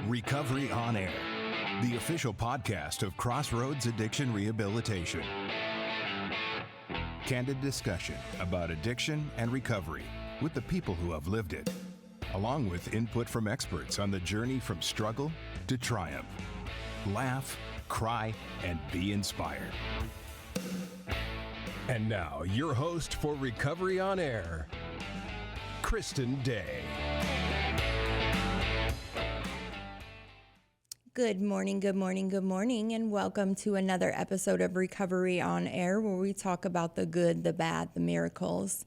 Recovery on Air, the official podcast of Crossroads Addiction Rehabilitation. Candid discussion about addiction and recovery with the people who have lived it, along with input from experts on the journey from struggle to triumph. Laugh, cry, and be inspired. And now, your host for Recovery on Air, Kristen Day. Good morning, and welcome to another episode of Recovery on Air, where we talk about the good, the bad, the miracles.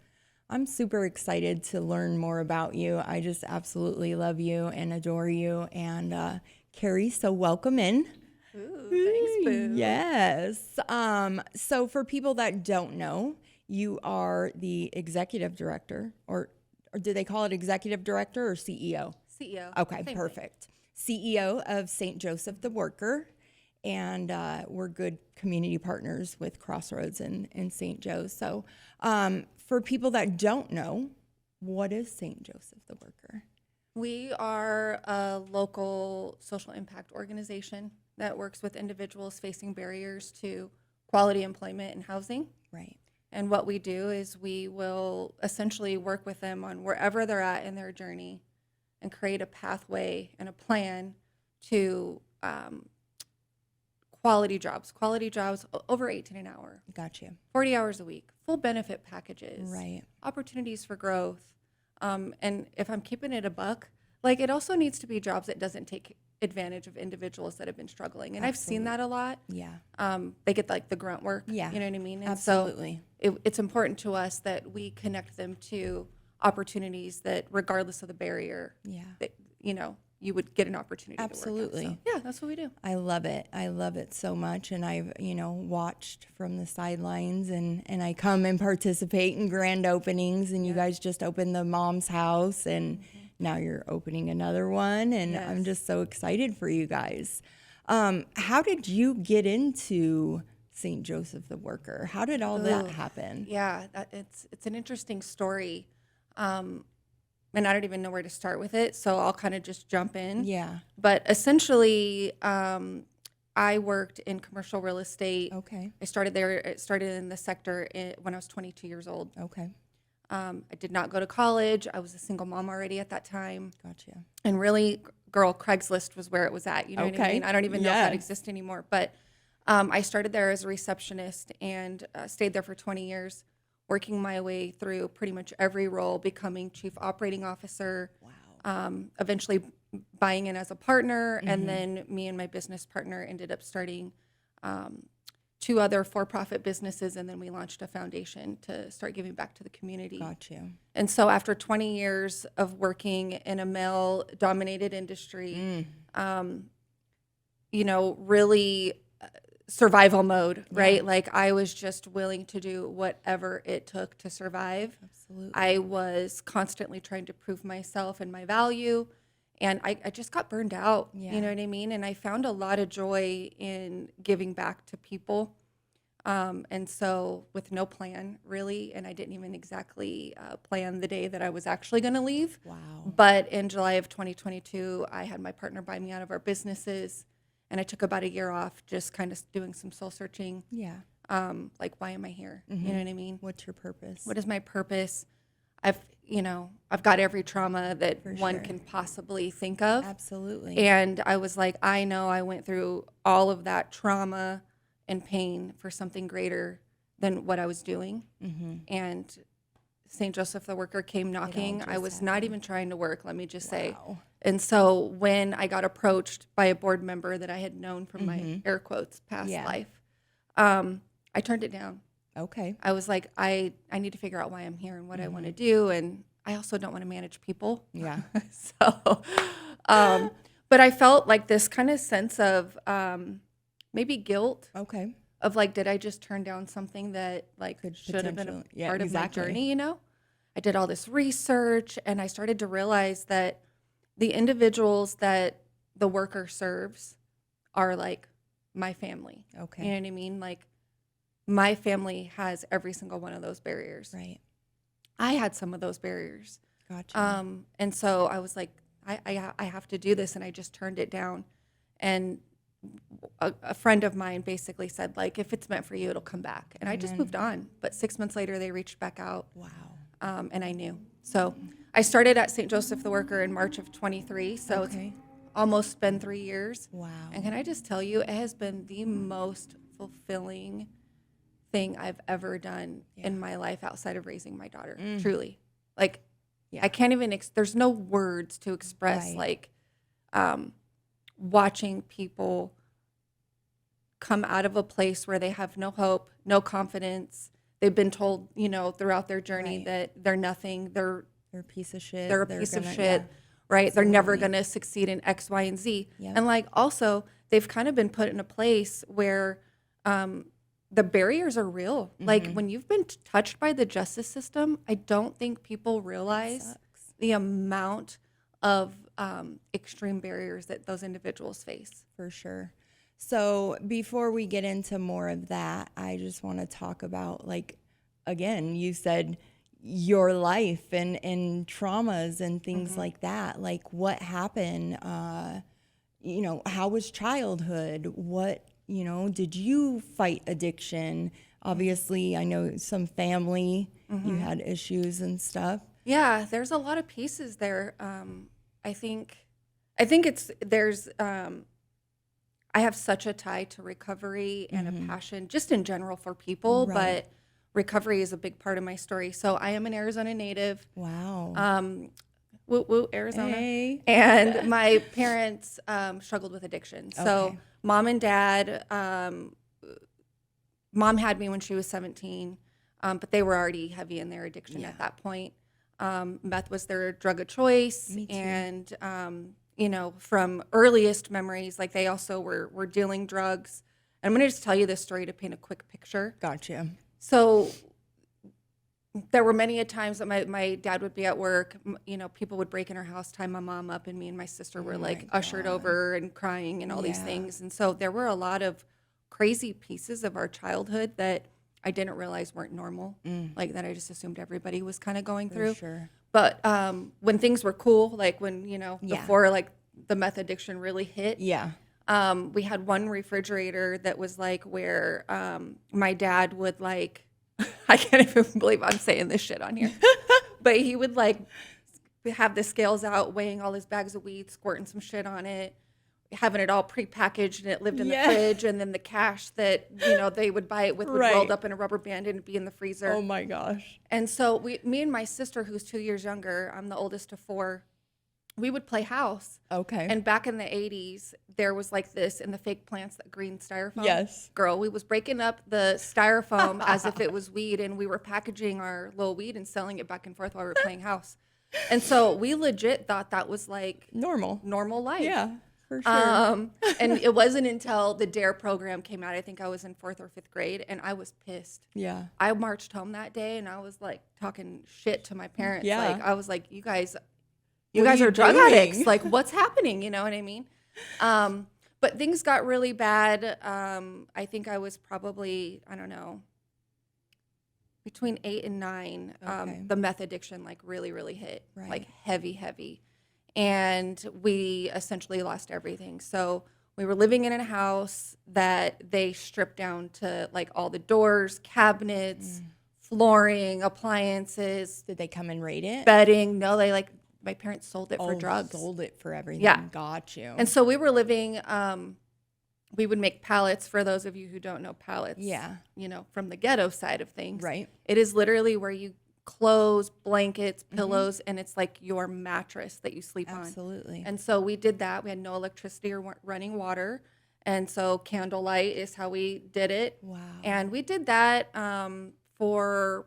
I'm super excited to learn more about you. I just absolutely love you and adore you. And Carrie, so welcome in. Ooh, thanks, Boo. Yes. So for people that don't know, you are the executive director, or do they call it executive director or CEO? CEO. Okay, Same perfect. Thing. CEO of St. Joseph the Worker, and we're good community partners with Crossroads in St. Joe's. So for people that don't know, what is St. Joseph the Worker? We are a local social impact organization that works with individuals facing barriers to quality employment and housing. Right. And what we do is we will essentially work with them on wherever they're at in their journey and create a pathway and a plan to quality jobs over 18 an hour. Gotcha. 40 hours a week, full benefit packages, right? Opportunities for growth. And if I'm keeping it a buck, like it also needs to be jobs that doesn't take advantage of individuals that have been struggling. And Absolutely. I've seen that a lot. Yeah. They get like the grunt work. Yeah. You know what I mean? And Absolutely. So it's important to us that we connect them to opportunities that regardless of the barrier, that, you would get an opportunity Absolutely. to work at. So, yeah, that's what we do. I love it. I love it so much. And I've, watched from the sidelines and I come and participate in grand openings, and you guys just opened the mom's house, and now you're opening another one. And Yes. I'm just so excited for you guys. How did you get into St. Joseph the Worker? How did all that happen? Yeah, it's an interesting story. And I don't even know where to start with it, so I'll kind of just jump in. Yeah. But essentially, I worked in commercial real estate. Okay. I started in the sector when I was 22 years old. Okay. I did not go to college. I was a single mom already at that time. Gotcha. And really, girl, Craigslist was where it was at. You know what I mean? I don't even know if that exists anymore. But I started there as a receptionist and stayed there for 20 years. Working my way through pretty much every role, becoming chief operating officer. Wow. Eventually buying in as a partner, and then me and my business partner ended up starting 2 other for-profit businesses, and then we launched a foundation to start giving back to the community. Got you. And so after 20 years of working in a male-dominated industry, really survival mode, right? Yeah. Like I was just willing to do whatever it took to survive. Absolutely. I was constantly trying to prove myself and my value, and I just got burned out. Yeah. You know what I mean? And I found a lot of joy in giving back to people. And so with no plan really, and I didn't even exactly plan the day that I was actually going to leave. Wow. But in July of 2022, I had my partner buy me out of our businesses. And I took about a year off, just kind of doing some soul searching. Yeah. Like, why am I here? You know what I mean? What's your purpose? What is my purpose? I've got every trauma that one can possibly think of. Absolutely. And I was like, I know I went through all of that trauma and pain for something greater than what I was doing. And St. Joseph the Worker came knocking. I was not even trying to work, let me just say. And so when I got approached by a board member that I had known from my air quotes past life, I turned it down. Okay. I was like, I need to figure out why I'm here and what I want to do. And I also don't want to manage people. Yeah. So, but I felt like this kind of sense of maybe guilt. Okay. Of like, did I just turn down something that like should have been a part of my journey, I did all this research, and I started to realize that the individuals that the worker serves are like my family. Okay. You know what I mean? Like my family has every single one of those barriers. Right. I had some of those barriers. Gotcha. And so I was like, I have to do this. And I just turned it down. And a friend of mine basically said, like, if it's meant for you, it'll come back. And I just moved on. But 6 months later, they reached back out. Wow. And I knew. So I started at St. Joseph the Worker in March of 23. So it's almost been 3 years. Wow. And can I just tell you, it has been the most fulfilling thing I've ever done in my life outside of raising my daughter. Truly. Like, I can't even, there's no words to express, like, watching people come out of a place where they have no hope, no confidence. They've been told, you know, throughout their journey that they're nothing. They're a piece of shit. They're a piece of shit, right? Absolutely. They're never going to succeed in X, Y, and Z. And like, also, they've kind of been put in a place where the barriers are real. Like, when you've been touched by the justice system, I don't think people realize the amount of extreme barriers that those individuals face. For sure. So before we get into more of that, I just want to talk about, like, again, you said your life and traumas and things like that. Like, what happened? You know, how was childhood? What, you know, did you fight addiction? Obviously, I know some family, you had issues and stuff. Yeah, there's a lot of pieces there. I think I have such a tie to recovery and a passion just in general for people, but recovery is a big part of my story. So I am an Arizona native. Wow. Woo woo, Arizona. Hey. And my parents struggled with addiction. So mom and dad, mom had me when she was 17, but they were already heavy in their addiction at that point. Meth was their drug of choice. Me too. And, you know, from earliest memories, like, they also were dealing drugs. And I'm going to just tell you this story to paint a quick picture. Gotcha. So there were many a times that my dad would be at work, you know, people would break in our house, tie my mom up, and me and my sister were like ushered over and crying and all these things. And so there were a lot of crazy pieces of our childhood that I didn't realize weren't normal, like, that I just assumed everybody was kind of going through. Sure. But when things were cool, like when, you know, before, like, the meth addiction really hit, we had one refrigerator that was like where my dad would, like, I can't even believe I'm saying this shit on here, but he would, like, have the scales out, weighing all his bags of weed, squirting some shit on it, having it all prepackaged, and it lived in the fridge, and then the cash that, you know, they would buy it with would rolled up in a rubber band and it'd be in the freezer. Oh my gosh. And so me and my sister, who's 2 years younger, I'm the oldest of four, we would play house. Okay. And back in the 80s, there was, like, this in the fake plants, that green styrofoam. Yes. Girl, we was breaking up the styrofoam as if it was weed, and we were packaging our little weed and selling it back and forth while we were playing house. And so we legit thought that was, like, normal life. Yeah. For sure. And it wasn't until the DARE program came out, I think I was in 4th or 5th grade, and I was pissed. Yeah. I marched home that day, and I was, like, talking shit to my parents. Yeah. Like, I was like, you guys What are drug doing? addicts. Like, what's happening? You know what I mean? But things got really bad. I think I was probably, I don't know, between 8 and 9. The meth addiction, like, really, really hit. Like, heavy. And we essentially lost everything. So we were living in a house that they stripped down to, like, all the doors, cabinets, flooring, appliances. Did they come and raid it? Bedding. No, they, like, my parents sold it for drugs. Sold it for everything. Yeah. Got you. And so we were living, we would make pallets, for those of you who don't know pallets. Yeah. You know, from the ghetto side of things. Right. It is literally where you clothes, blankets, pillows, and it's like your mattress that you sleep on. Absolutely. And so we did that. We had no electricity or running water. And so candlelight is how we did it. Wow. And we did that for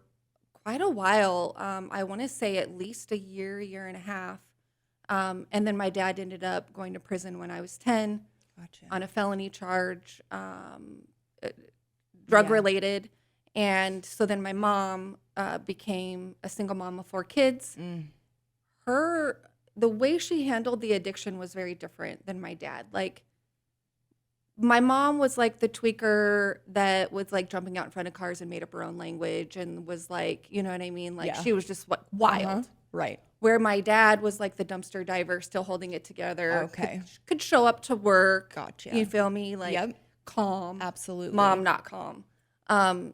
quite a while. I want to say at least a year and a half. And then my dad ended up going to prison when I was 10 on a felony charge, drug related. And so then my mom became a single mom of 4 kids. The way she handled the addiction was very different than my dad. Like, my mom was like the tweaker that was, like, jumping out in front of cars and made up her own language and was like, you know what I mean? Like, she was just wild. Right. where my dad was like the dumpster diver, still holding it together. Okay. Could show up to work. Gotcha. You feel me? Like Yep. calm. Absolutely. Mom, not calm.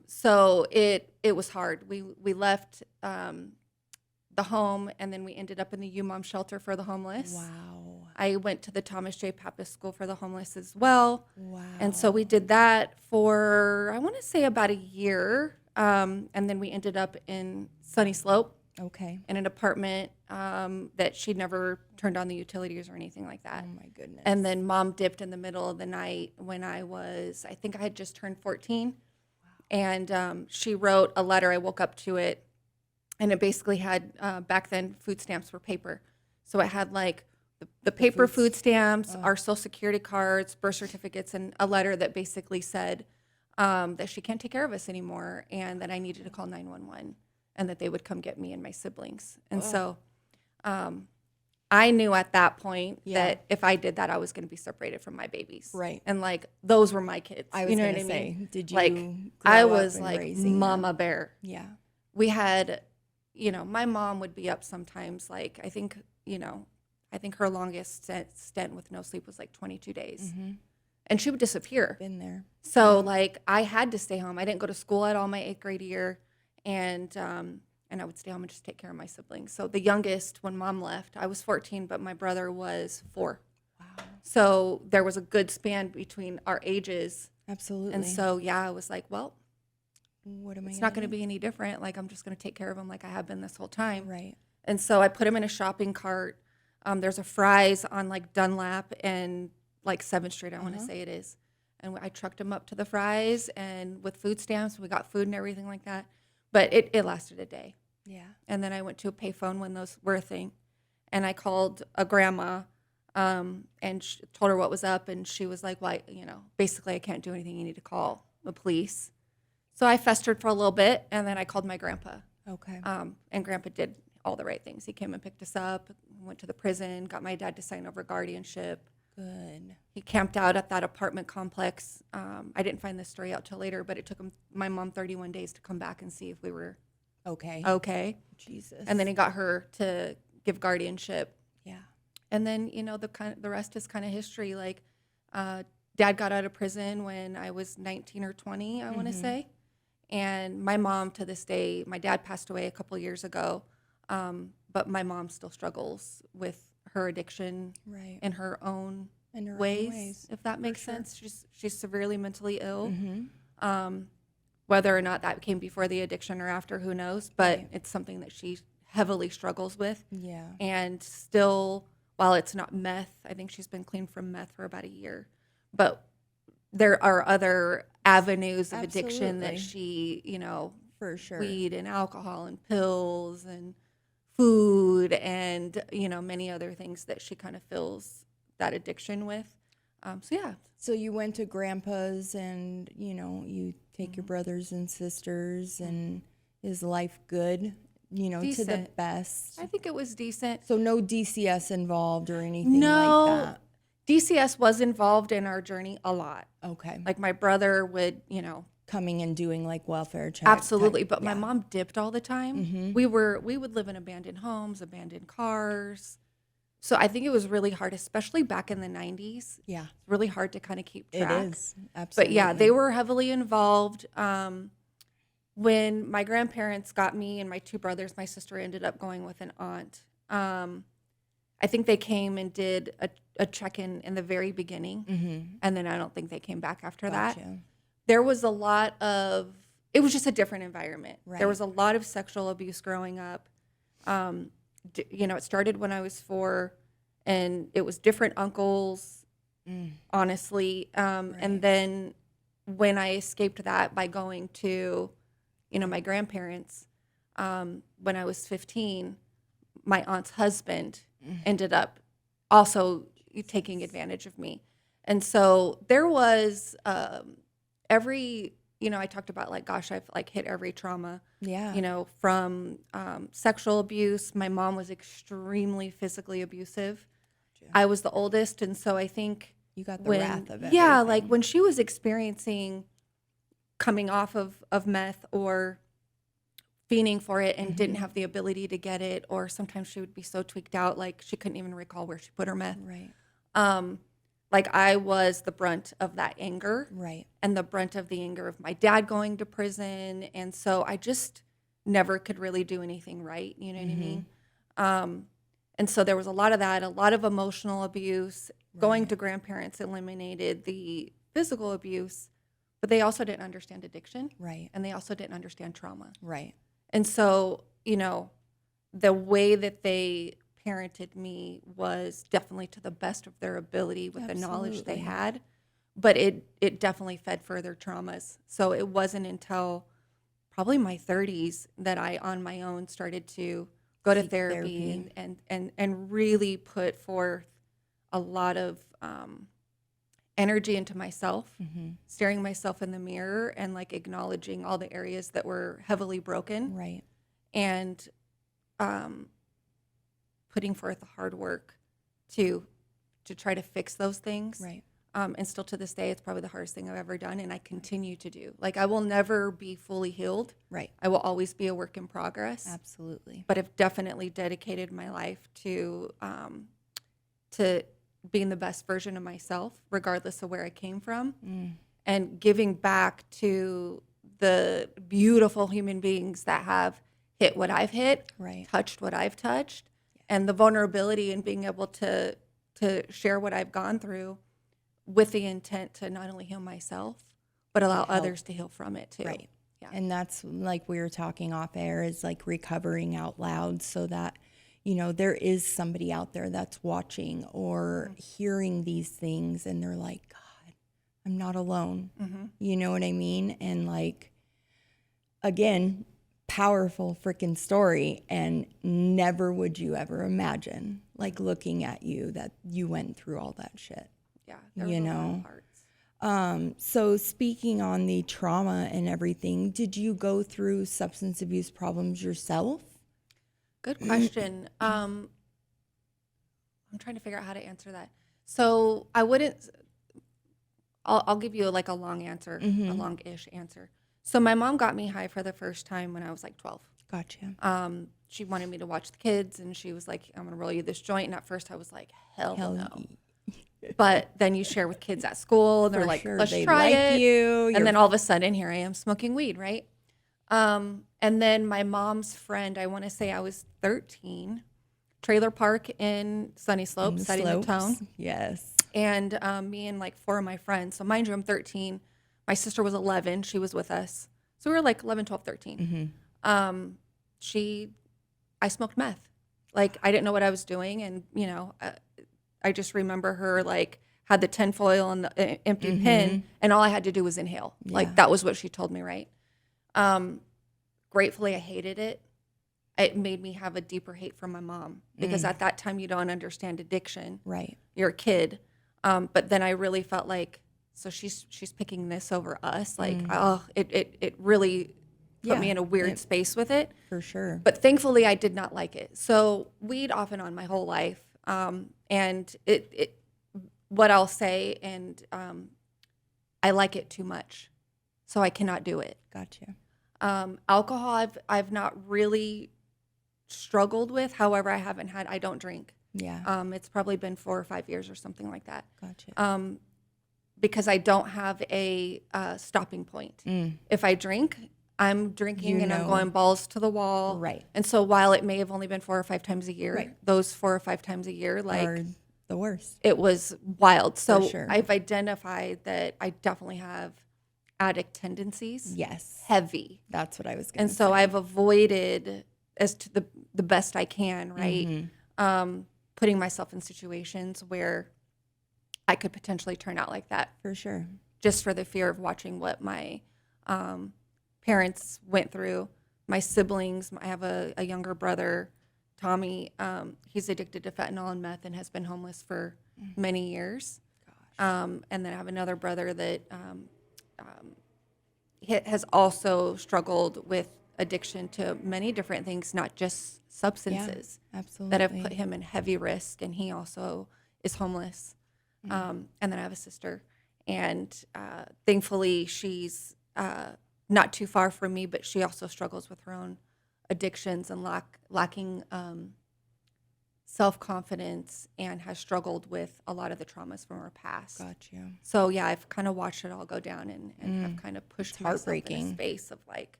So it was hard. We left the home, and then we ended up in the U-Mom shelter for the homeless. Wow. I went to the Thomas J. Pappas School for the Homeless as well. Wow. And so we did that for, I want to say, about a year. And then we ended up in Sunny Slope Okay. in an apartment that she'd never turned on the utilities or anything like that. Oh my goodness. And then Mom dipped in the middle of the night when I think I had just turned 14. Wow. And she wrote a letter. I woke up to it, and it basically had, back then, food stamps were paper. So it had like the paper food stamps, our social security cards, birth certificates, and a letter that basically said that she can't take care of us anymore and that I needed to call 911 and that they would come get me and my siblings. And so I knew at that point that if I did that, I was going to be separated from my babies. Right. And like, those were my kids. I was you know going what to I say, mean? did you like, grow I up was and like raising mama them? bear. Yeah. We had, my mom would be up sometimes, like, I think her longest stint with no sleep was like 22 days. Mm-hmm. And she would disappear. Been there. So, like, I had to stay home. I didn't go to school at all my 8th grade year. And I would stay home and just take care of my siblings. So the youngest, when Mom left, I was 14, but my brother was 4. Wow. So there was a good span between our ages. Absolutely. And so, I was like, well, what am I? it's not going to be any different. Like, I'm just going to take care of him like I have been this whole time. Right. And so I put him in a shopping cart. There's a Fry's on like Dunlap and like 7th Street, I want to say it is. And I trucked him up to the Fry's and with food stamps, we got food and everything like that. But it lasted a day. Yeah. And then I went to a payphone when those were a thing. And I called a grandma and told her what was up. And she was like, well, basically I can't do anything. You need to call the police. So I festered for a little bit. And then I called my grandpa. Okay. And Grandpa did all the right things. He came and picked us up, went to the prison, got my dad to sign over guardianship. Good. He camped out at that apartment complex. I didn't find this story out till later, but it took my mom 31 days to come back and see if we were okay. Jesus. And then he got her to give guardianship. Yeah. And then, the rest is kind of history. Like, Dad got out of prison when I was 19 or 20, I want to say. And my mom, to this day, my dad passed away a couple years ago, but my mom still struggles with her addiction in her own ways, if that makes sense. She's severely mentally ill. Whether or not that came before the addiction or after, who knows? But it's something that she heavily struggles with. Yeah. And still, while it's not meth, I think she's been clean from meth for about a year. But there are other avenues of addiction that she, for sure, weed and alcohol and pills and food and, many other things that she kind of fills that addiction with. So you went to Grandpa's and, you take your brothers and sisters, and is life good, Decent. to the best? I think it was decent. So no DCS involved or anything No, like that? DCS was involved in our journey a lot. Okay. Like my brother would, coming and doing like welfare checks. absolutely. But my mom dipped all the time. We would live in abandoned homes, abandoned cars. So I think it was really hard, especially back in the 90s. Yeah. Really hard to kind of keep track. It is. Absolutely. But yeah, they were heavily involved. When my grandparents got me and my 2 brothers, my sister ended up going with an aunt. I think they came and did a check-in in the very beginning. And then I don't think they came back after that. There was a lot of, it was just a different environment. Right. There was a lot of sexual abuse growing up. It started when I was 4, and it was different uncles, honestly. And then when I escaped that by going to, my grandparents, when I was 15, my aunt's husband ended up also taking advantage of me. And so there was I talked about like, gosh, I've like hit every trauma, from sexual abuse. My mom was extremely physically abusive. I was the oldest. And so I think you got the wrath of it. Yeah. Like when she was experiencing coming off of meth or fiending for it and didn't have the ability to get it, or sometimes she would be so tweaked out like she couldn't even recall where she put her meth. Right. Like I was the brunt of that anger, Right. and the brunt of the anger of my dad going to prison, and so I just never could really do anything right. You know what I mean? And so there was a lot of that, a lot of emotional abuse. Going to grandparents eliminated the physical abuse, but they also didn't understand addiction, Right. and they also didn't understand trauma. Right. And so, you know, the way that they parented me was definitely to the best of their ability with the knowledge they Absolutely. had, but it definitely fed further traumas. So it wasn't until probably my 30s that I on my own started to go to Seek therapy and really put forth a lot of energy into myself, staring myself in the mirror and like acknowledging all the areas that were heavily broken, Right. and putting forth the hard work to try to fix those things. Right. And still to this day, it's probably the hardest thing I've ever done, and I continue to do. Like, I will never be fully healed. Right. I will always be a work in progress. Absolutely. But I've definitely dedicated my life to being the best version of myself, regardless of where I came from, and giving back to the beautiful human beings that have hit what I've hit, Right. touched what I've touched, and the vulnerability and being able to share what I've gone through with the intent to not only heal myself, but allow others to heal from it too. Right. Yeah. And that's like we were talking off air, is like recovering out loud, so that, you know, there is somebody out there that's watching or hearing these things and they're like, God, I'm not alone. You know what I mean? And like, again, powerful freaking story. And never would you ever imagine, like, looking at you, that you went through all that shit. Yeah. There was You a lot know? of parts. So speaking on the trauma and everything, did you go through substance abuse problems yourself? Good question. I'm trying to figure out how to answer that. So I wouldn't. I'll give you like a long answer, a long-ish answer. So my mom got me high for the first time when I was like 12. Gotcha. She wanted me to watch the kids, and she was like, "I'm gonna roll you this joint." And at first, I was like, "Hell no." But then you share with kids at school, and they're For like, sure. "Let's They try like it." you. And then all of a sudden, here I am smoking weed, right? And then my mom's friend, I want to say I was 13, trailer park in Sunny Slope, setting the tone. Yes. And me and like 4 of my friends. So mind you, I'm 13. My sister was 11. She was with us. So we were like 11, 12, 13. I smoked meth. Like, I didn't know what I was doing. And, you know, I just remember her like had the tinfoil and the empty pin, and all I had to do was inhale. Like, that was what she told me, right? Gratefully, I hated it. It made me have a deeper hate for my mom, because at that time you don't understand addiction. Right. You're a kid. But then I really felt like, so she's picking this over us. Like, it really put me in a weird space with it. For sure. But thankfully, I did not like it. So weed off and on my whole life. And what I'll say, and I like it too much, so I cannot do it. Gotcha. Alcohol, I've not really struggled with. However, I don't drink. Yeah. It's probably been 4 or 5 years or something like that. Gotcha. Because I don't have a stopping point. If I drink, I'm drinking and I'm going balls to the wall. Right. And so while it may have only been 4 or 5 times a year, those 4 or 5 times a year, like, Are the worst. it was wild. So For sure. I've identified that I definitely have addict tendencies. Yes. Heavy. That's what I was going And to so say. I've avoided, as to the best I can, right? Putting myself in situations where I could potentially turn out like that, For sure. just for the fear of watching what my parents went through. My siblings, I have a younger brother, Tommy. He's addicted to fentanyl and meth and has been homeless for many years. And then I have another brother that has also struggled with addiction to many different things, not just substances, Absolutely. that have put him in heavy risk. And he also is homeless. And then I have a sister. And thankfully, she's not too far from me, but she also struggles with her own addictions and lacking self-confidence, and has struggled with a lot of the traumas from her past. Got you. So yeah, I've kind of watched it all go down, and have kind of pushed myself in a heartbreaking. space of like,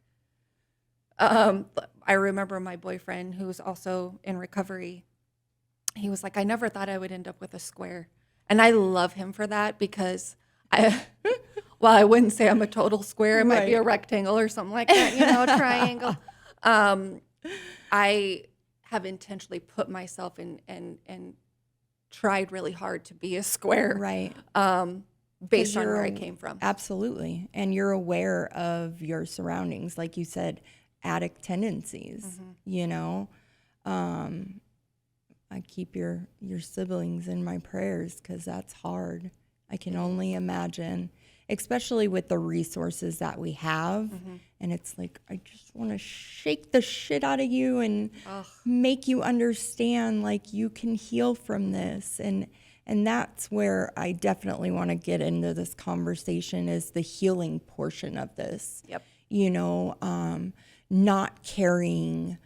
I remember my boyfriend, who was also in recovery. He was like, I never thought I would end up with a square. And I love him for that, because well, I wouldn't say I'm a total square. It might be a rectangle or something like that, a triangle. I have intentionally put myself in and tried really hard to be a square. Right. Based on where I came from. Absolutely. And you're aware of your surroundings. Like you said, addict tendencies, I keep your siblings in my prayers, because that's hard. I can only imagine, especially with the resources that we have. And it's like, I just want to shake the shit out of you and make you understand, like, you can heal from this. And that's where I definitely want to get into this conversation, is the healing portion of this. Yep. Not carrying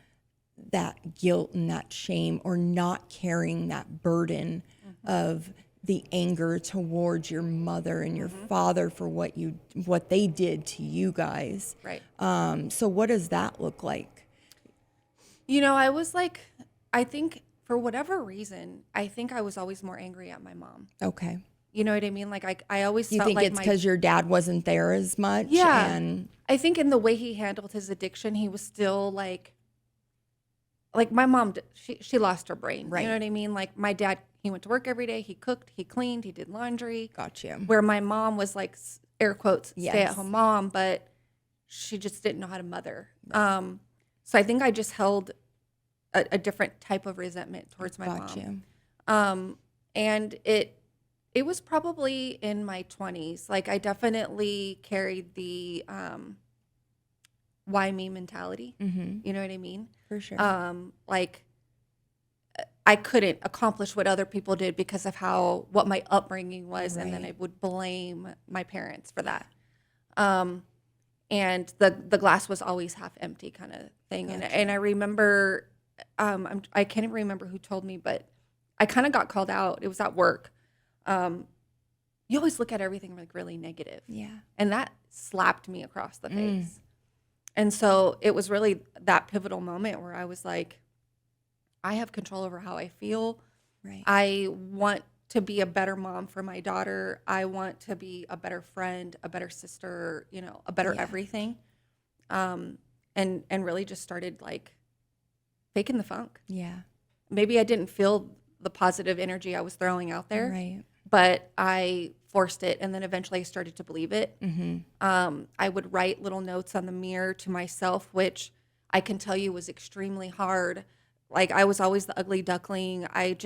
that guilt and that shame, or not carrying that burden of the anger towards your mother and your father for what they did to you guys. Right. So what does that look like? I was like, I think for whatever reason, I think I was always more angry at my mom. Okay. You know what I mean? Like I always You felt think like it's because your dad wasn't there as much? Yeah. And I think in the way he handled his addiction, he was still like my mom, she lost her brain. Right. You know what I mean? Like my dad, he went to work every day. He cooked, he cleaned, he did laundry. got you. Where my mom was like, air quotes, Yes. stay-at-home mom, but she just didn't know how to mother. So I think I just held a different type of resentment towards my got mom. you. And it was probably in my 20s. Like I definitely carried the why me mentality. You know what I mean? For sure. Like I couldn't accomplish what other people did because of what my upbringing was, and then I would blame my parents for that. And the glass was always half empty kind of thing. Gotcha. And I remember, I can't even remember who told me, but I kind of got called out. It was at work. You always look at everything like really negative. Yeah. And that slapped me across the face. And so it was really that pivotal moment where I was like, I have control over how I feel. Right. I want to be a better mom for my daughter. I want to be a better friend, a better sister, a better everything. And really just started like faking the funk. Yeah. Maybe I didn't feel the positive energy I was throwing out there. Right. But I forced it, and then eventually I started to believe it. I would write little notes on the mirror to myself, which I can tell you was extremely hard. Like I was always the ugly duckling. I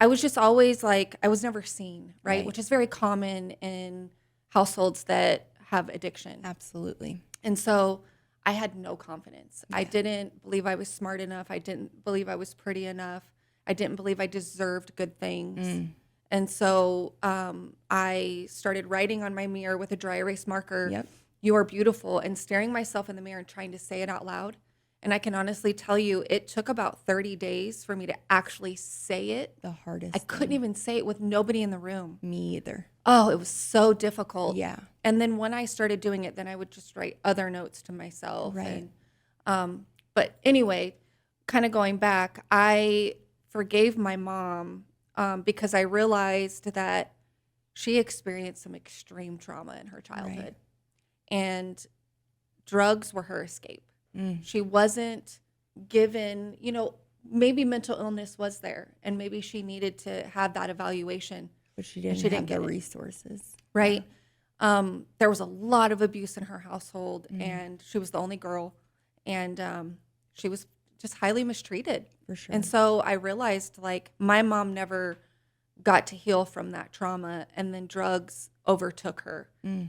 was just always like, I was never seen, right? Which is very common in households that have addiction. Absolutely. And so I had no confidence. I didn't believe I was smart enough. I didn't believe I was pretty enough. I didn't believe I deserved good things. And so I started writing on my mirror with a dry erase marker, "You are beautiful," and staring myself in the mirror and trying to say it out loud. And I can honestly tell you, it took about 30 days for me to actually say it. The hardest. I couldn't even say it with nobody in the room. Me either. Oh, it was so difficult. Yeah. And then when I started doing it, then I would just write other notes to myself. Right. And, but anyway, kind of going back, I forgave my mom because I realized that she experienced some extreme trauma in her childhood. And drugs were her escape. She wasn't given, maybe mental illness was there, and maybe she needed to have that evaluation. But she didn't have the resources. Right. There was a lot of abuse in her household, and she was the only girl, and she was just highly mistreated. For sure. And so I realized, like, my mom never got to heal from that trauma, and then drugs overtook her.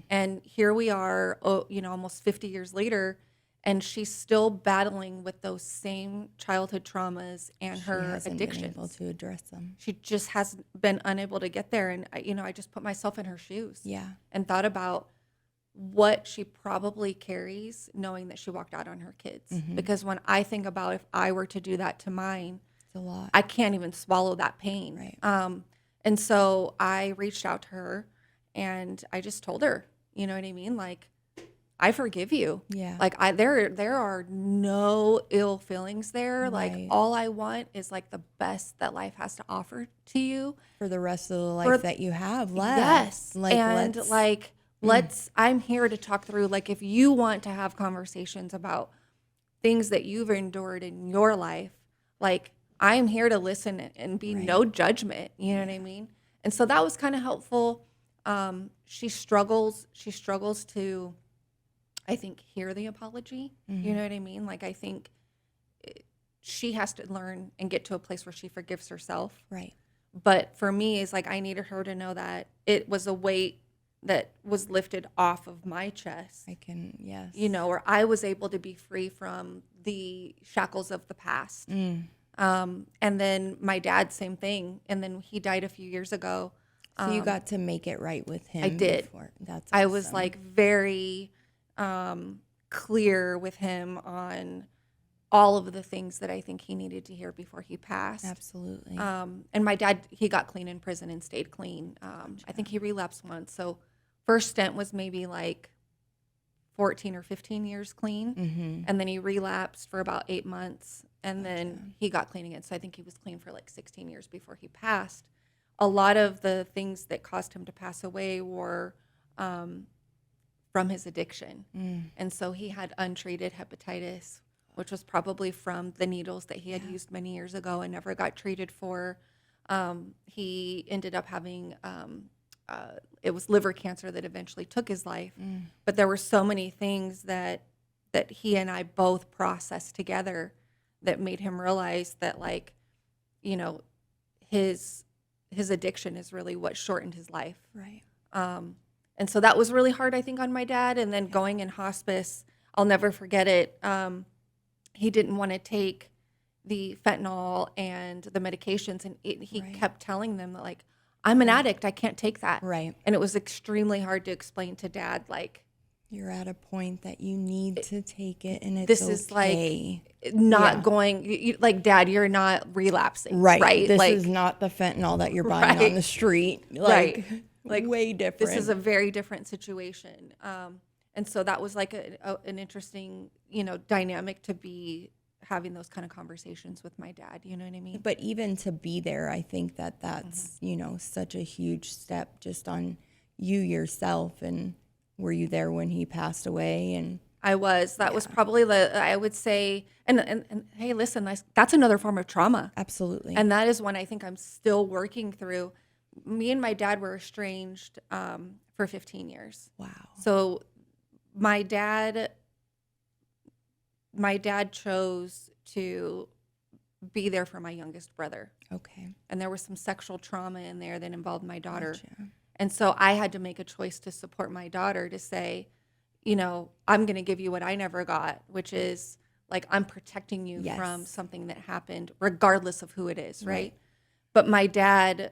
And here we are, almost 50 years later, and she's still battling with those same childhood traumas and her hasn't addictions. been able to address them. She just has been unable to get there. And, I just put myself in her shoes. Yeah. And thought about what she probably carries knowing that she walked out on her kids. Because when I think about if I were to do that to mine, It's a lot. I can't even swallow that pain. Right. And so I reached out to her and I just told her, you know what I mean? Like, I forgive you. Yeah. Like there are no ill feelings there. Like Right. all I want is like the best that life has to offer to you. For the rest of the life that you have left. Yes. Like, And I'm here to talk through, like, if you want to have conversations about things that you've endured in your life, like, I'm here to listen and be no judgment. You know what I mean? And so that was kind of helpful. She struggles to, I think, hear the apology. You know what I mean? Like, I think she has to learn and get to a place where she forgives herself. Right. But for me, it's like I needed her to know that it was a weight that was lifted off of my chest. Yes. You know, or I was able to be free from the shackles of the past. And then my dad, same thing. And then he died a few years ago. So you got to make it right with him. I did. Before. That's I was awesome. like very clear with him on all of the things that I think he needed to hear before he passed. Absolutely. And my dad, he got clean in prison and stayed clean. I think he relapsed once. So first stint was maybe like 14 or 15 years clean. And then he relapsed for about 8 months. And then he got clean again. So I think he was clean for like 16 years before he passed. A lot of the things that caused him to pass away were from his addiction. And so he had untreated hepatitis, which was probably from the needles that he had used many years ago and never got treated for. He ended up having, it was liver cancer that eventually took his life. But there were so many things that he and I both processed together that made him realize that, like, you know, his addiction is really what shortened his life. Right. And so that was really hard, I think, on my dad. And then going in hospice, I'll never forget it. He didn't want to take the fentanyl and the medications. And he kept telling them that, like, I'm an addict. I can't take that. Right. And it was extremely hard to explain to Dad, like, You're at a point that you need to take it, and it's this is like not going, like, Dad, you're not relapsing. Right. This like, is not the fentanyl that you're buying on the street. Like, like way different. This is a very different situation. And so that was like an interesting, you know, dynamic to be having those kind of conversations with my dad. You know what I mean? But even to be there, I think that's, you know, such a huge step just on you yourself. And were you there when he passed away? And I was. That was probably I would say, and hey, listen, that's another form of trauma. absolutely. And that is one I think I'm still working through. Me and my dad were estranged for 15 years. Wow. So my dad chose to be there for my youngest brother. Okay. And there was some sexual trauma in there that involved my daughter. Gotcha. And so I had to make a choice to support my daughter, to say, you know, I'm going to give you what I never got, which is, like, I'm protecting you from something that happened, regardless of who it is, right? But my dad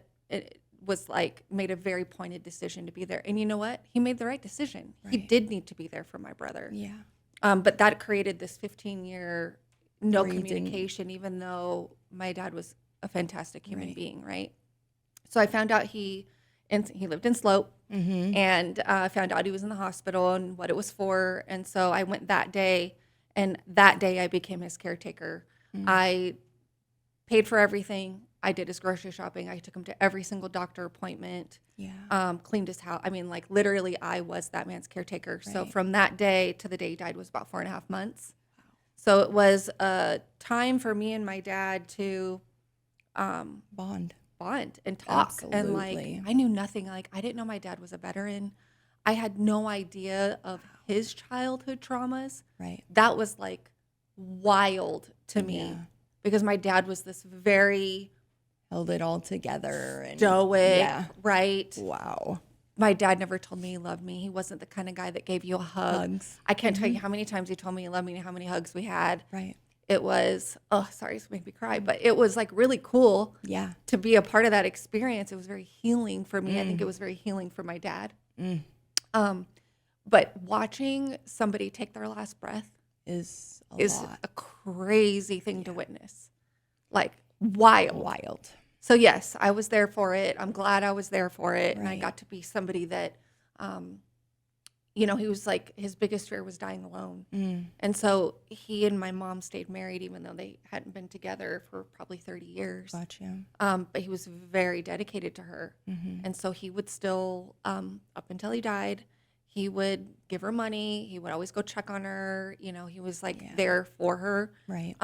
was like, made a very pointed decision to be there. And you know what? He made the right decision. He did need to be there for my brother. Yeah. But that created this 15-year no Where you communication, even though my dad was a fantastic human being, right? So I found out he lived in Slope, and found out he was in the hospital and what it was for. And so I went that day, and that day I became his caretaker. I paid for everything. I did his grocery shopping. I took him to every single doctor appointment. Yeah. Cleaned his house. I mean, like, literally, I was that man's caretaker. So from that day to the day he died was about 4.5 months. Wow. So it was a time for me and my dad to Bond and talk. Absolutely. And, like, I knew nothing. Like, I didn't know my dad was a veteran. I had no idea of his childhood traumas. Right. That was, like, wild to me, because my dad was this very held it all together and stoic, right? Wow. My dad never told me he loved me. He wasn't the kind of guy that gave you a hug. Hugs. I can't tell you how many times he told me he loved me and how many hugs we had. Right. It was, sorry, it's making me cry, but it was, like, really cool to be a part of that experience. It was very healing for me. I think it was very healing for my dad. But watching somebody take their last breath is is lot. a crazy thing to witness. Like wild. So yes, I was there for it. I'm glad I was there for it. And I Right. got to be somebody that, you know, he was like, his biggest fear was dying alone. And so he and my mom stayed married, even though they hadn't been together for probably 30 years. Gotcha. But he was very dedicated to her. And so he would still, up until he died, he would give her money. He would always go check on her. You know, he was like there for her. Right.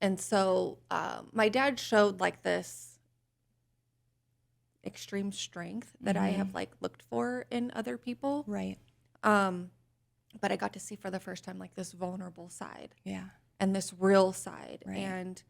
And so my dad showed like this extreme strength that I have like looked for in other people. Right. But I got to see for the first time like this vulnerable side Yeah. and this real side. Right.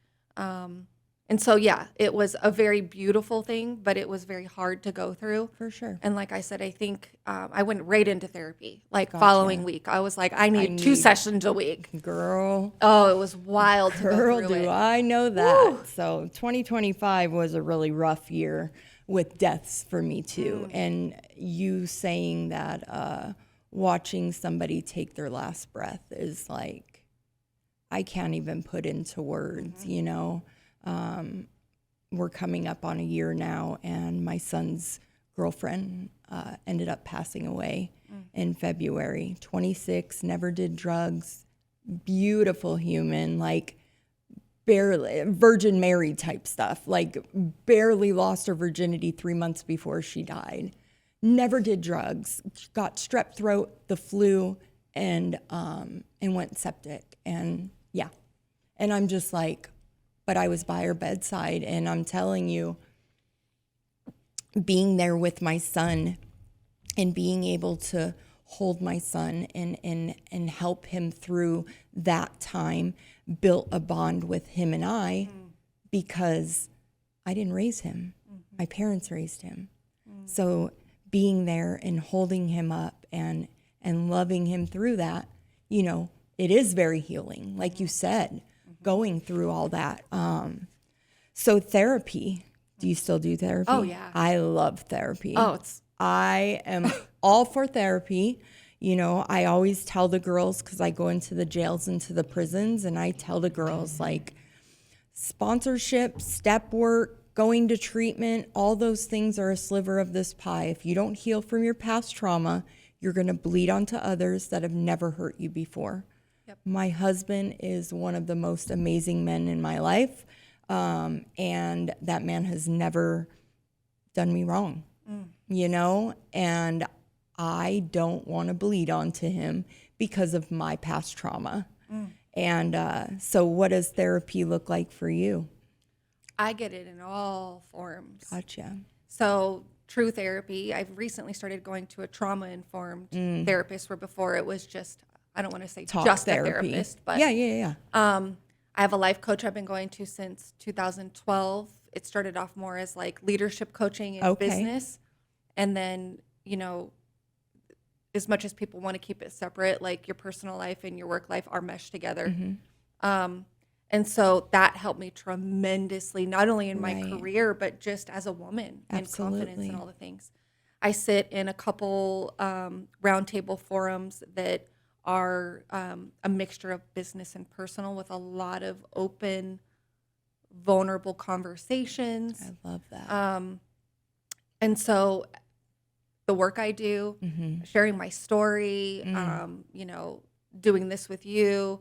And so, yeah, it was a very beautiful thing, but it was very hard to go through. For sure. And like I said, I think I went right into therapy, like Gotcha. following week. I was like, I need 2 sessions a week. Girl. Oh, it was wild to Girl, go through do it. I know that. So 2025 was a really rough year with deaths for me too. And you saying that watching somebody take their last breath is like, I can't even put into words, you know. We're coming up on a year now, and my son's girlfriend ended up passing away in February. 26, never did drugs, beautiful human, like barely Virgin Mary type stuff, like barely lost her virginity 3 months before she died. Never did drugs, got strep throat, the flu, and went septic. And yeah, and I'm just like, but I was by her bedside, and I'm telling you, being there with my son and being able to hold my son and help him through that time built a bond with him and I because I didn't raise him. My parents raised him. So being there and holding him up and loving him through that, you know, it is very healing, like you said, going through all that. So therapy, do you still do therapy? Oh, yeah. I love therapy. Oh, I am all for therapy. You know, I always tell the girls, because I go into the jails, into the prisons, and I tell the girls, like, sponsorship, step work, going to treatment, all those things are a sliver of this pie. If you don't heal from your past trauma, you're going to bleed onto others that have never hurt you before. Yep. My husband is one of the most amazing men in my life, and that man has never done me wrong, you know, and I don't want to bleed onto him because of my past trauma. And so what does therapy look like for you? I get it in all forms. Gotcha. So true therapy, I've recently started going to a trauma-informed therapist where before it was just, I don't want to say Talk just therapy. a therapist, but Yeah. I have a life coach I've been going to since 2012. It started off more as like leadership coaching in Okay. business. And then, you know, as much as people want to keep it separate, like your personal life and your work life are meshed together. And so that helped me tremendously, not only in my Right. career, but just as a woman and confidence Absolutely. and all the things. I sit in a couple roundtable forums that are a mixture of business and personal with a lot of open, vulnerable conversations. I love that. And so the work I do, sharing my story, you know, doing this with you.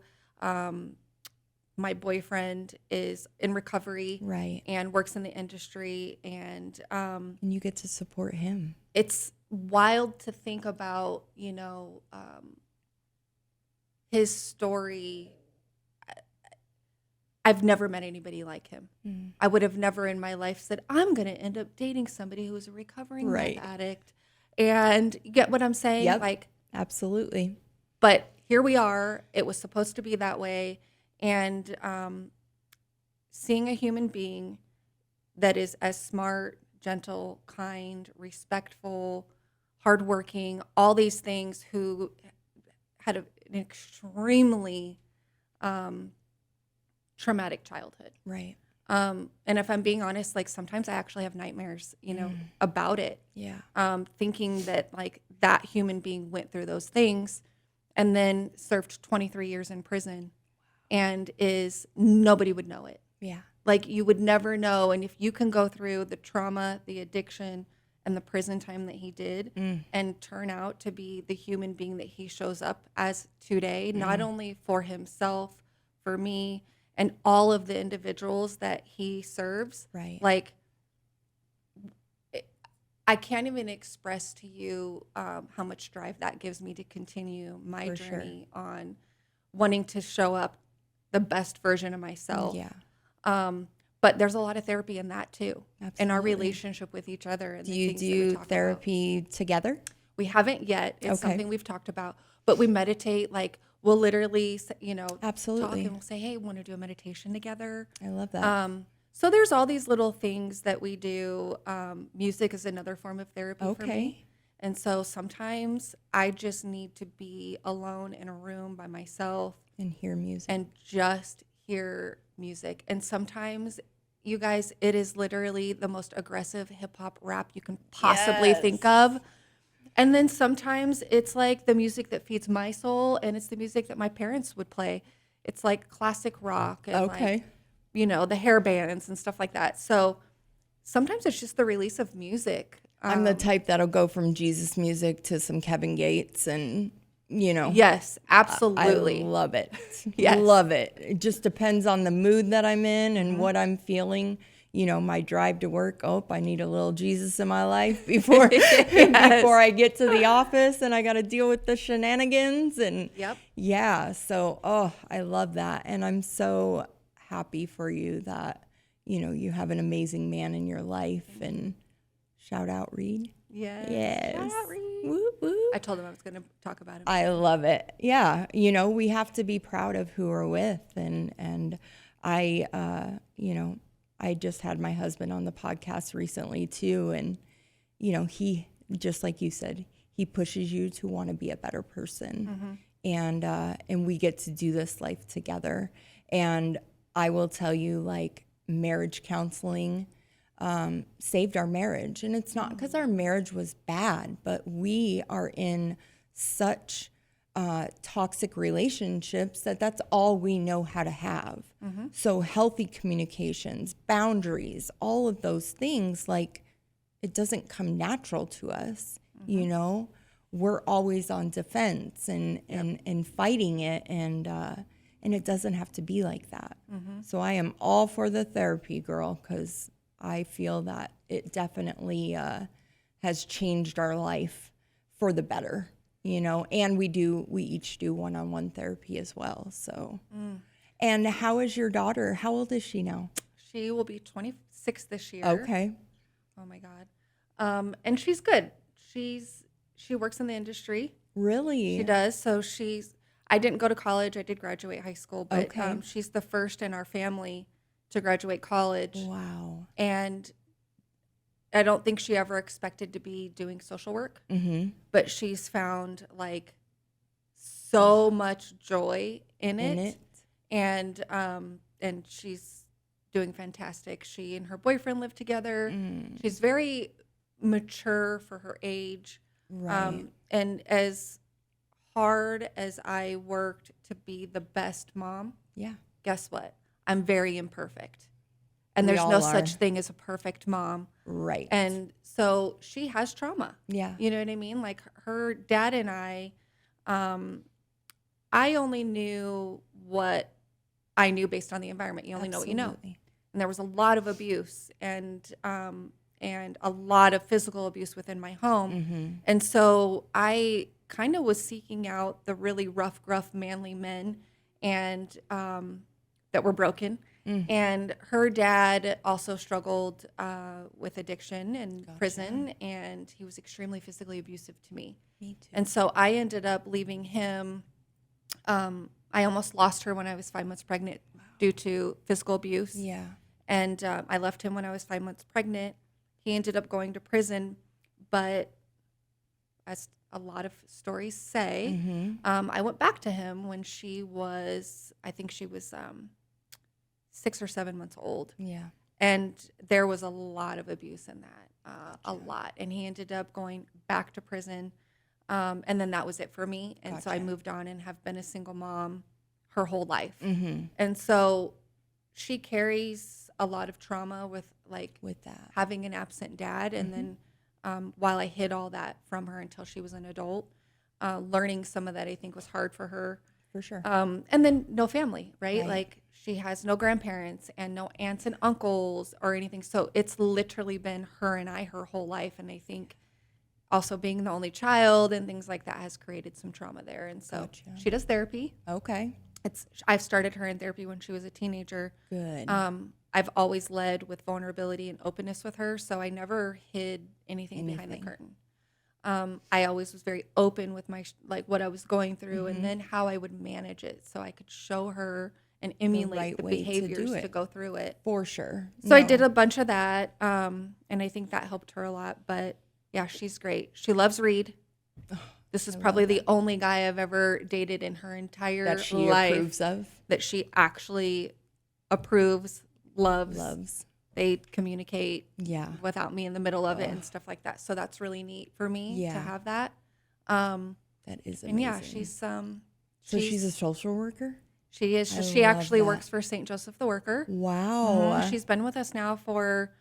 My boyfriend is in recovery Right. and works in the industry. And And you get to support him. it's wild to think about, you know, his story. I've never met anybody like him. I would have never in my life said, I'm going to end up dating somebody who is a recovering Right. meth addict. And you get what I'm saying? Yep. Like, Absolutely. but here we are. It was supposed to be that way. And seeing a human being that is as smart, gentle, kind, respectful, hardworking, all these things, who had an extremely traumatic childhood. Right. And if I'm being honest, like sometimes I actually have nightmares, you know, about it. Yeah. Thinking that like that human being went through those things and then served 23 years in prison and nobody would know it. Yeah. Like you would never know. And if you can go through the trauma, the addiction, and the prison time that he did and turn out to be the human being that he shows up as today, not only for himself, for me, and all of the individuals that he serves, Right. like I can't even express to you how much drive that gives me to continue my For journey on wanting to show up the best version of myself. Yeah. But there's a lot of therapy in that too, in our Absolutely. relationship with each other. And Do the you things that we do talk therapy together? about. We haven't yet. It's Okay. something we've talked about, but we meditate. Like we'll literally, talk Absolutely. and we'll say, "Hey, want to do a meditation together?" I love that. So there's all these little things that we do. Music is another form of therapy for Okay. me. And so sometimes I just need to be alone in a room by myself And hear music. and just hear music. And sometimes, you guys, it is literally the most aggressive hip hop rap you can possibly think of. And then sometimes it's like the music that feeds my soul, and it's the music that my parents would play. It's like classic rock and Okay. like, the hair bands and stuff like that. So sometimes it's just the release of music. I'm the type that'll go from Jesus music to some Kevin Gates and, Yes, absolutely. I love it. Yes. Love it. It just depends on the mood that I'm in and what I'm feeling. My drive to work. Oh, I need a little Jesus in my life before before I get to the office and I got to deal with the shenanigans and Yep. yeah. So, I love that, and I'm so happy for you that you have an amazing man in your life. And shout out Reed. Yes. Yes. Shout out, Reed. Whoop, whoop. I told him I was going to talk about him. I love it. Yeah. We have to be proud of who we're with. And I, I just had my husband on the podcast recently too. And, he, just like you said, he pushes you to want to be a better person. And we get to do this life together. And I will tell you, like, marriage counseling saved our marriage. And it's not because our marriage was bad, but we are in such toxic relationships that's all we know how to have. So healthy communications, boundaries, all of those things, like, it doesn't come natural to us. We're always on defense and fighting it. And it doesn't have to be like that. So I am all for the therapy, girl, because I feel that it definitely has changed our life for the better, and we each do one-on-one therapy as well. So, and how is your daughter? How old is she now? She will be 26 this year. Okay. Oh my God. And she's good. She works in the industry. Really? She does. So I didn't go to college. I did graduate high school, but Okay. she's the first in our family to graduate college. Wow. And I don't think she ever expected to be doing social work, but she's found like so much joy in it. And she's doing fantastic. She and her boyfriend live together. She's very mature for her age. Right. And as hard as I worked to be the best mom, Yeah. guess what? I'm very imperfect. And We there's no all such are. thing as a perfect mom. Right. And so she has trauma. Yeah. You know what I mean? Like her dad and I only knew what I knew based on the environment. You only know what you know. Absolutely. And there was a lot of abuse and a lot of physical abuse within my home. And so I kind of was seeking out the really rough, gruff, manly men and that were broken. And her dad also struggled with addiction and prison, and he was extremely physically abusive to me. Me too. And so I ended up leaving him. I almost lost her when I was 5 months pregnant due to physical abuse. Yeah. And I left him when I was 5 months pregnant. He ended up going to prison, but as a lot of stories say, I went back to him when I think she was 6 or 7 months old. Yeah. And there was a lot of abuse in that, a lot. And he ended up going back to prison. And then that was it for me. And so I Gotcha. moved on and have been a single mom her whole life. Mm-hmm. And so she carries a lot of trauma with like With that. having an absent dad. And then while I hid all that from her until she was an adult, learning some of that I think was hard for her. For sure. And then no family, right? Right. Like she has no grandparents and no aunts and uncles or anything. So it's literally been her and I her whole life. And I think also being the only child and things like that has created some trauma there. And so Gotcha. she does therapy. Okay. I've started her in therapy when she was a teenager. Good. I've always led with vulnerability and openness with her. So I never hid anything behind the curtain. I always was very open with my like what I was going through and then how I would manage it so I could show her and emulate right the way to behaviors do to it. go through it. For sure. So I did a bunch of that, and I think that helped her a lot. But yeah, she's great. She loves Reed. This is probably the only guy I've ever dated in her entire that she life approves of. that she actually approves, loves. Loves. They communicate Yeah. without me in the middle of it and stuff like that. So that's really neat for me to Yeah. have that. That is amazing. And yeah, she's So she's a social worker? she is. I She love actually that. works for St. Joseph the Worker. Wow. She's been with us now for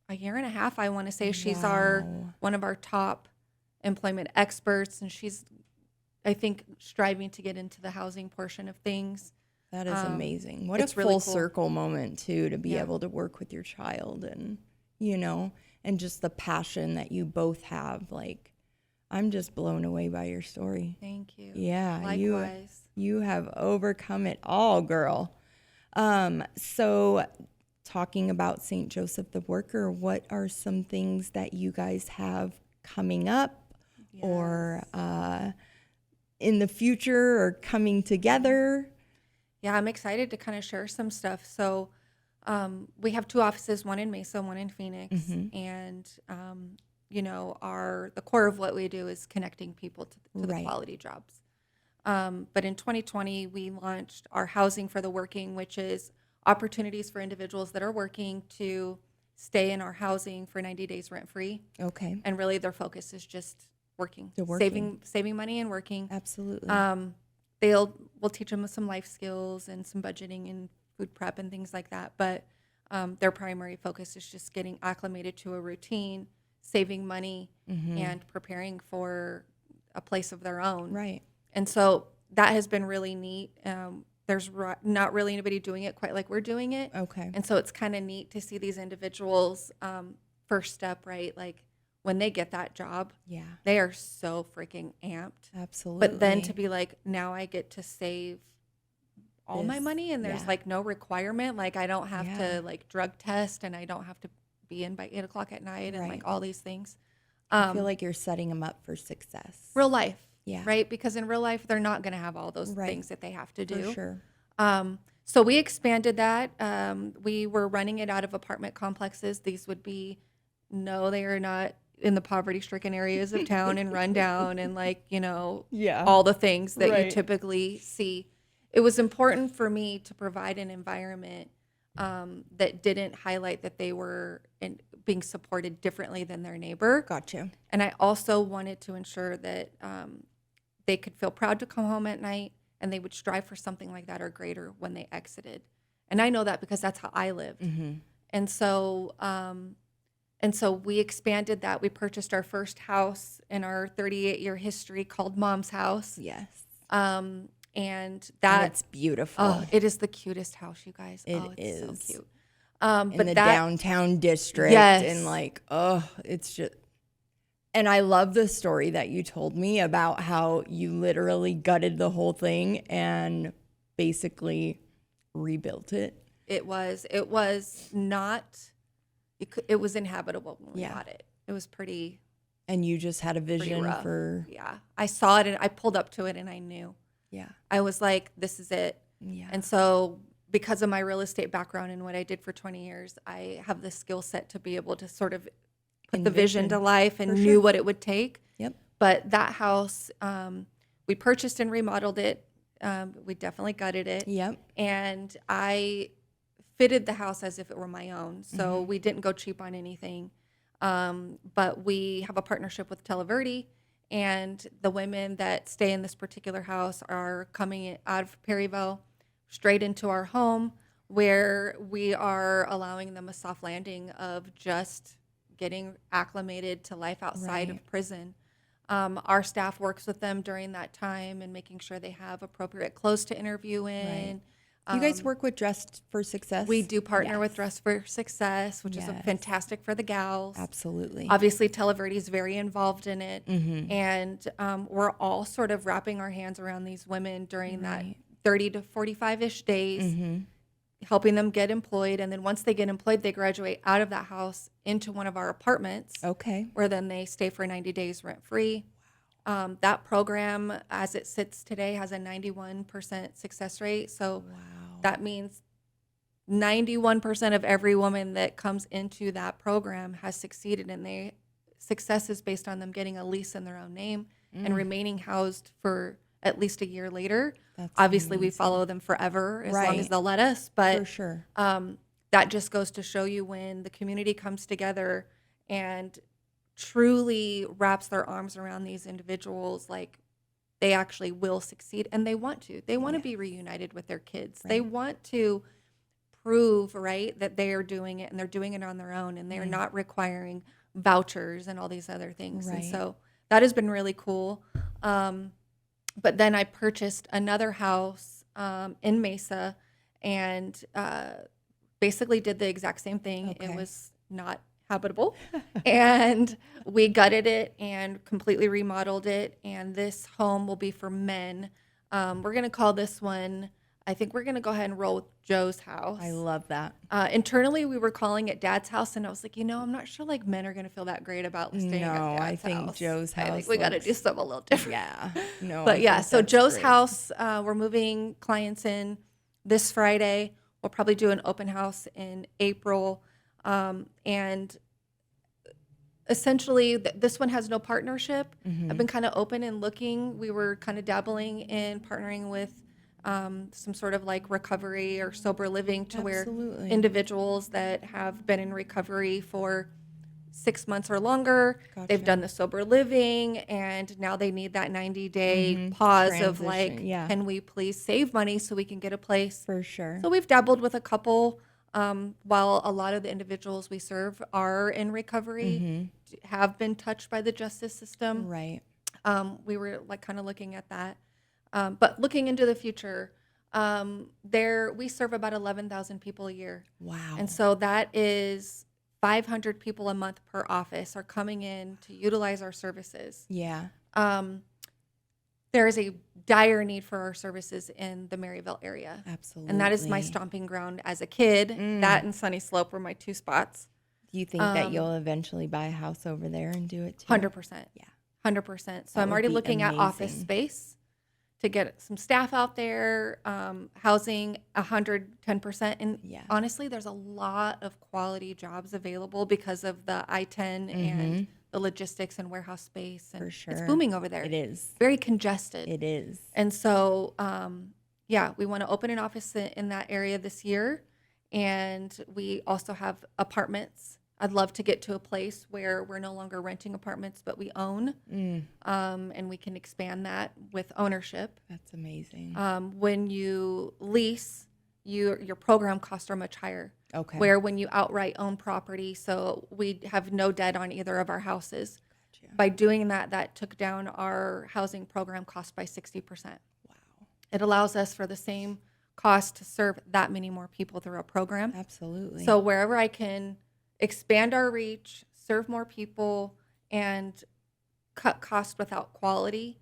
a year and a half, I want to say. She's Wow. one of our top employment experts, and she's, I think, striving to get into the housing portion of things. That is amazing. What a it's full really cool. circle moment, too, to be Yeah. able to work with your child and, and just the passion that you both have. Like, I'm just blown away by your story. Thank you. Yeah. Likewise. You have overcome it all, girl. So talking about St. Joseph the Worker, what are some things that you guys have coming up or in the future or coming together? Yeah, I'm excited to kind of share some stuff. So we have two offices, one in Mesa, one in Phoenix. And, the core of what we do is connecting people to the Right. quality jobs. But in 2020, we launched our Housing for the Working, which is opportunities for individuals that are working to stay in our housing for 90 days rent-free. Okay. And really their focus is just working, The working. saving money and working. Absolutely. We'll teach them some life skills and some budgeting and food prep and things like that. But their primary focus is just getting acclimated to a routine, saving money, and preparing for a place of their own. Right. And so that has been really neat. There's not really anybody doing it quite like we're doing it. Okay. And so it's kind of neat to see these individuals first step, right? Like when they get that job, Yeah. they are so freaking amped. Absolutely. But then to be like, now I get to save all my This, money and there's yeah. like no requirement. Like I don't have Yeah. to like drug test and I don't have to be in by 8:00 at night and Right. like all these things. I feel like you're setting them up for success. Real life. Yeah. Right. Because in real life, they're not going to have all those Right. things that they have to do. For sure. So we expanded that. We were running it out of apartment complexes. These would be, no, they are not in the poverty-stricken areas of town and run down and like, Yeah. all the things that Right. you typically see. It was important for me to provide an environment that didn't highlight that they were being supported differently than their neighbor. Gotcha. And I also wanted to ensure that they could feel proud to come home at night and they would strive for something like that or greater when they exited. And I know that because that's how I lived. And so we expanded that. We purchased our first house in our 38-year history called Mom's House. Yes. And And that, it's beautiful. oh, it is the cutest house, you guys. It It's is. so cute. In But the that, downtown district. Yes. And like, it's just, and I love the story that you told me about how you literally gutted the whole thing and basically rebuilt it. it was not, it was inhabitable when we Yeah. bought it. It was pretty And you just had a vision rough. for, Yeah. I saw it and I pulled up to it and I knew. yeah. I was like, this is it. Yeah. And so because of my real estate background and what I did for 20 years, I have the skill set to be able to sort of put the vision to life and For knew sure. what it would take. Yep. But that house, we purchased and remodeled it. We definitely gutted it. Yep. And I fitted the house as if it were my own. So we didn't go cheap on anything. But we have a partnership with Televerde, and the women that stay in this particular house are coming out of Perryville straight into our home, where we are allowing them a soft landing of just getting acclimated to life outside Right. of prison. Our staff works with them during that time and making sure they have appropriate clothes to interview in. Do you guys work with Dressed for Success? We do partner with Yes. Dress for Success, which is Yes. fantastic for the gals. Absolutely. Obviously, Televerde is very involved in it. Mm-hmm. And we're all sort of wrapping our hands around these women during that Right. 30 to 45-ish days, Mm-hmm. helping them get employed. And then once they get employed, they graduate out of that house into one of our apartments, Okay. where then they stay for 90 days rent-free. That program, as it sits today, has a 91% success rate. So Wow. that means 91% of every woman that comes into that program has succeeded, and they success is based on them getting a lease in their own name and remaining housed for at least a year later. That's Obviously, we amazing. follow them forever as long as Right. they'll let us, For but sure. that just goes to show you when the community comes together and truly wraps their arms around these individuals, like, they actually will succeed, and they want to. They want to be reunited with their kids. They Right. want to prove, right, that they are doing it, and they're doing it on their own, and they're Mm. not requiring vouchers and all these other things. And Right. so that has been really cool. But then I purchased another house in Mesa, and basically did the exact same thing. It Okay. was not habitable, and we gutted it and completely remodeled it. And this home will be for men. We're going to call this one, I think we're going to go ahead and roll with Joe's house. I love that. Internally, we were calling it Dad's house, and I was like, I'm not sure like men are going to feel that great about staying at No, Dad's I think house. Joe's I house think we got to do looks- something a little different. Yeah. No. But I yeah, think so that's Joe's great. house, we're moving clients in this Friday. We'll probably do an open house in April. And essentially, this one has no partnership. Mm-hmm. I've been kind of open and looking. We were kind of dabbling in partnering with some sort of like recovery or sober living, to Absolutely. where individuals that have been in recovery for 6 months or longer, they've Gotcha. done the sober living, and now they need that 90-day Mhm. pause of like, Transition, yeah. can we please save money so we can get a place? For sure. So we've dabbled with a couple, while a lot of the individuals we serve are in recovery, have been touched by the justice system. Right. We were like kind of looking at that. But looking into the future, we serve about 11,000 people a year. Wow. And so that is 500 people a month per office are coming in to utilize our services. Yeah. There is a dire need for our services in the Maryville area. Absolutely. And that is my stomping ground as a kid. That and Sunny Slope were my two spots. Do you think that you'll eventually buy a house over there and do it too? 100%. Yeah. 100%. So That I'm would already be looking at office amazing. space to get some staff out there, housing 110%. And Yeah. honestly, there's a lot of quality jobs available because of the I-10 Mm-hmm. and the logistics and warehouse space. And For it's sure. booming over there. It is. Very congested. It is. And so, yeah, we want to open an office in that area this year. And we also have apartments. I'd love to get to a place where we're no longer renting apartments, but we own. And we can expand that with ownership. That's amazing. When you lease, your program costs are much higher. Okay. Where when you outright own property, so we have no debt on either of our houses. Gotcha. By doing that, that took down our housing program cost by 60%. Wow. It allows us for the same cost to serve that many more people through a program. Absolutely. So wherever I can expand our reach, serve more people, and cut cost without quality,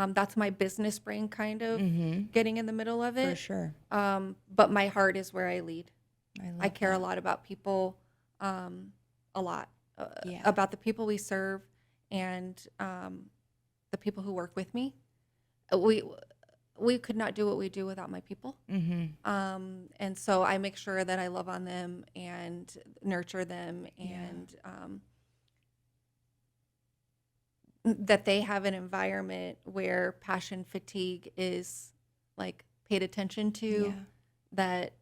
that's my business brain kind of getting in the middle of it. For sure. But my heart is where I lead. I love I care that. a lot about people, a lot Yeah. about the people we serve and the people who work with me. We could not do what we do without my people. And so I make sure that I love on them and nurture them and that they have an environment where passion fatigue is like paid attention to, Yeah. that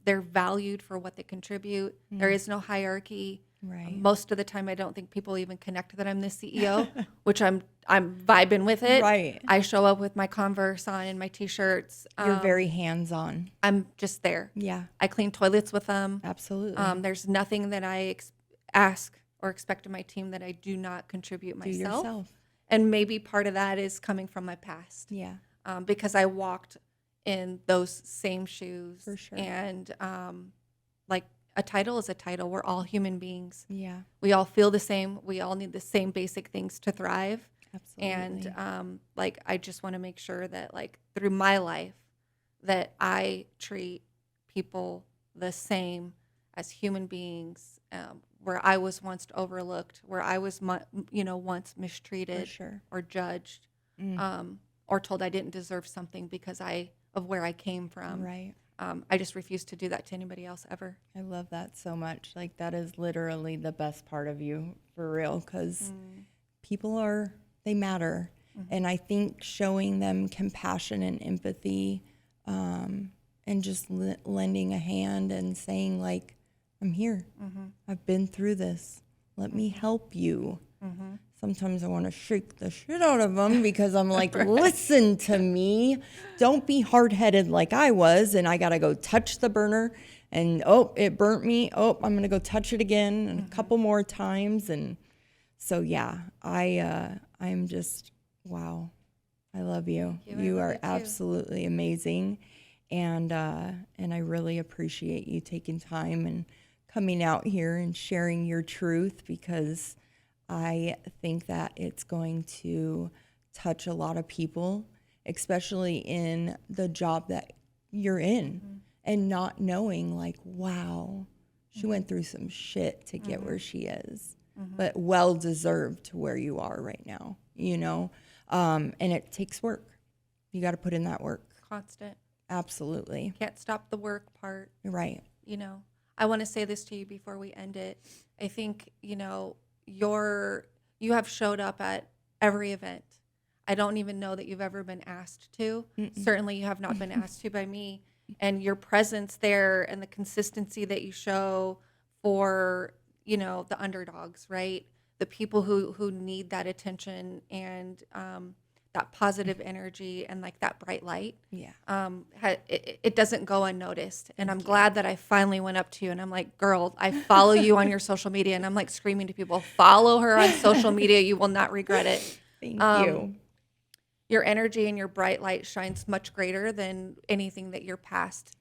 they're valued for what they contribute. There is no hierarchy. Right. Most of the time, I don't think people even connect that I'm the CEO, which I'm vibing with it. Right. I show up with my Converse on and my T-shirts. You're very hands-on. I'm just there. Yeah. I clean toilets with them. Absolutely. There's nothing that I ask or expect of my team that I do not contribute Do myself. yourself. And maybe part of that is coming from my past. Yeah. Because I walked in those same shoes. For sure. And like a title is a title. We're all human beings. Yeah. We all feel the same. We all need the same basic things to thrive. Absolutely. And like I just want to make sure that like through my life that I treat people the same as human beings, where I was once overlooked, where I was once mistreated For sure. or judged, or told I didn't deserve something because of where I came from. Right. I just refuse to do that to anybody else ever. I love that so much. Like that is literally the best part of you, for real, because people they matter. And I think showing them compassion and empathy, and just lending a hand and saying like, I'm here. I've been through this. Let me help you. Sometimes I want to shake the shit out of them because I'm like, listen to me. Don't be hard-headed like I was, and I got to go touch the burner, and it burnt me. I'm going to go touch it again and a couple more times. And so, yeah, I'm just, wow. I love you. You are absolutely amazing. And I really appreciate you taking time and coming out here and sharing your truth, because I think that it's going to touch a lot of people, especially in the job that you're in, and not knowing like, wow, she went through some shit to get where she is, but well deserved to where you are right now, and it takes work. You got to put in that work. Constant. Absolutely. Can't stop the work part. Right. I want to say this to you before we end it. I think, you have showed up at every event. I don't even know that you've ever been asked to. Certainly you have not been asked to by me. And your presence there and the consistency that you show for, the underdogs, right? The people who need that attention and that positive energy and like that bright light. Yeah. It doesn't go unnoticed. And I'm glad that I finally went up to you and I'm like, girl, I follow you on your social media. And I'm like screaming to people, follow her on social media. You will not regret it. Thank you. Your energy and your bright light shines much greater than anything from your past.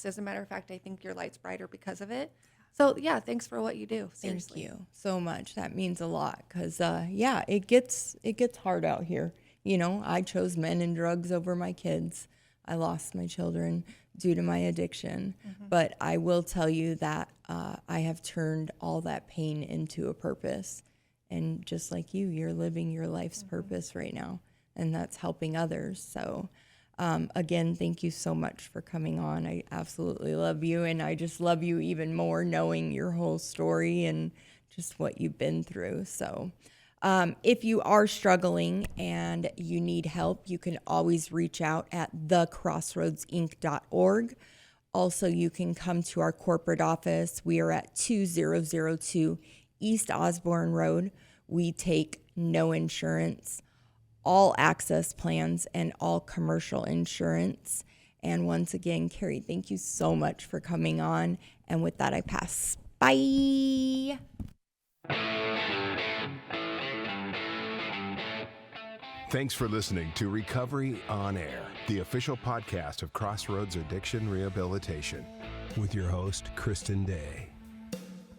As a matter of fact, I think your light's brighter because of it. So yeah, thanks for what you do. Seriously. Thank you so much. That means a lot, because it gets hard out here. I chose men and drugs over my kids. I lost my children due to my addiction. But I will tell you that I have turned all that pain into a purpose. And just like you're living your life's purpose right now, and that's helping others. So again, thank you so much for coming on. I absolutely love you, and I just love you even more knowing your whole story and just what you've been through. So if you are struggling and you need help, you can always reach out at thecrossroadsinc.org. Also, you can come to our corporate office. We are at 2002 East Osborne Road. We take no insurance, all access plans, and all commercial insurance. And once again, Carrie, thank you so much for coming on. And with that, I pass. Bye. Thanks for listening to Recovery on Air, the official podcast of Crossroads Addiction Rehabilitation, with your host, Kristen Day.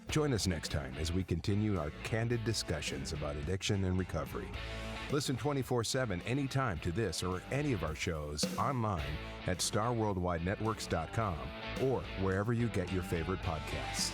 Join us next time as we continue our candid discussions about addiction and recovery. Listen 24/7 anytime to this or any of our shows online at starworldwidenetworks.com or wherever you get your favorite podcasts.